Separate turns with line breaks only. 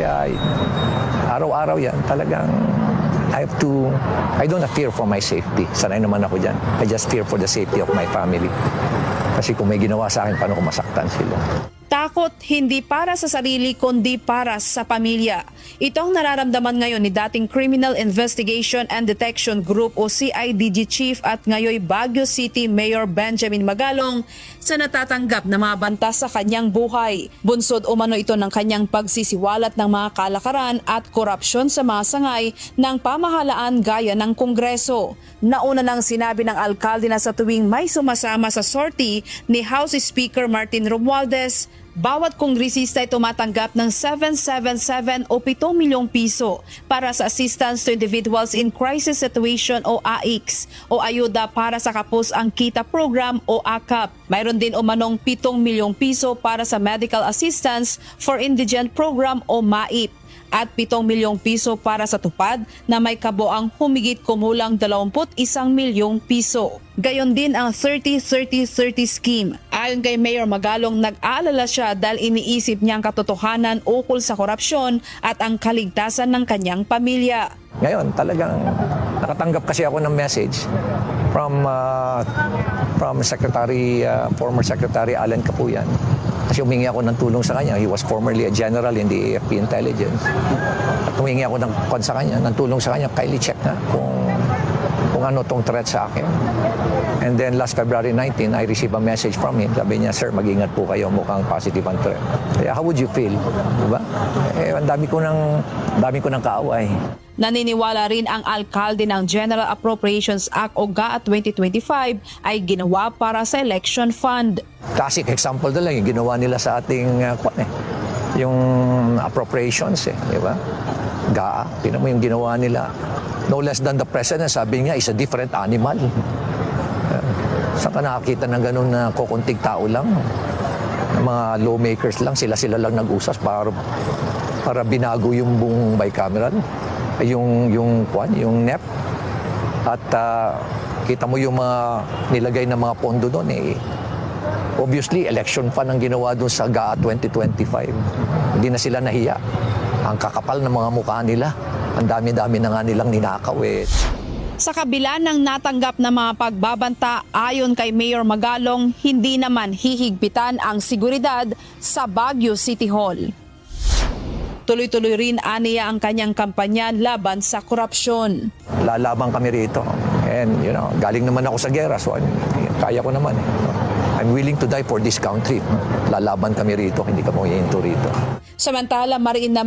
Kaya araw-araw yan, talagang I don't fear for my safety. Sanay naman ako dyan. I just fear for the safety of my family. Kasi kung may ginawa sa akin, paano kung masaktan sila?
Takot hindi para sa sarili kundi para sa pamilya. Ito ang nararamdaman ngayon ni dating Criminal Investigation and Detection Group o CIDG Chief at ngayon Baguio City Mayor Benjamin Magalong sa natatanggap na mga banta sa kanyang buhay. Bunsod umano ito ng kanyang pagsisiwalat ng mga kalakaran at korupsyon sa mga sangay ng pamahalaan gaya ng Kongreso. Nauna nang sinabi ng alkalde na sa tuwing may sumasama sa sortie ni House Speaker Martin Romualdez, bawat kongresista ay tumatanggap ng 777 o 7 milyong piso para sa Assistance to Individuals in Crisis Situation o AICS o ayuda para sa kapos ang kita program o AKAP. Mayroon din umanong 7 milyong piso para sa Medical Assistance for Indigent Program o MAIP at 7 milyong piso para sa tupad na may kabuang humigit kumulang 21 milyong piso. Gayon din ang 30-30-30 scheme. Ayon kay Mayor Magalong, nag-aalala siya dahil iniisip niya ang katotohanan ukol sa korupsyon at ang kaligtasan ng kanyang pamilya.
Ngayon, talagang nakatanggap kasi ako ng message from former Secretary Alan Capuyan. Kasi humingi ako ng tulong sa kanya. He was formerly a general in the AFP Intelligence. At humingi ako ng tulong sa kanya. Kindly check na kung ano tong threat sa akin. And then last February 19, I received a message from him. Sabi niya, "Sir, mag-ingat po kayo. Mukhang positive ang threat." Kaya how would you feel? Diba? Ang dami ko ng kaaway.
Naniniwala rin ang alkalde ng General Appropriations Act o GAA 2025 ay ginawa para sa election fund.
Classic example na lang yung ginawa nila sa ating yung appropriations, di ba? GAA, tingnan mo yung ginawa nila. No less than the president, sabi niya, is a different animal. Saan ka nakakita ng ganun na kukunting tao lang? Mga lawmakers lang, sila lang nag-usas para binago yung buong bicameral, yung NEP. At kita mo yung mga nilagay na mga pondo doon obviously election fund ang ginawa doon sa GAA 2025. Hindi na sila nahiya. Ang kakapal ng mga mukha nila. Ang dami-dami na nga nilang ninakaw
Sa kabila ng natanggap na mga pagbabanta, ayon kay Mayor Magalong, hindi naman hihigpitan ang seguridad sa Baguio City Hall. Tuloy-tuloy rin aniya ang kanyang kampanya laban sa korupsyon.
Lalaban kami rito. And galing naman ako sa gera, so kaya ko naman. I'm willing to die for this country. Lalaban kami rito, hindi kami hihinto rito.
Samantala, mariin naman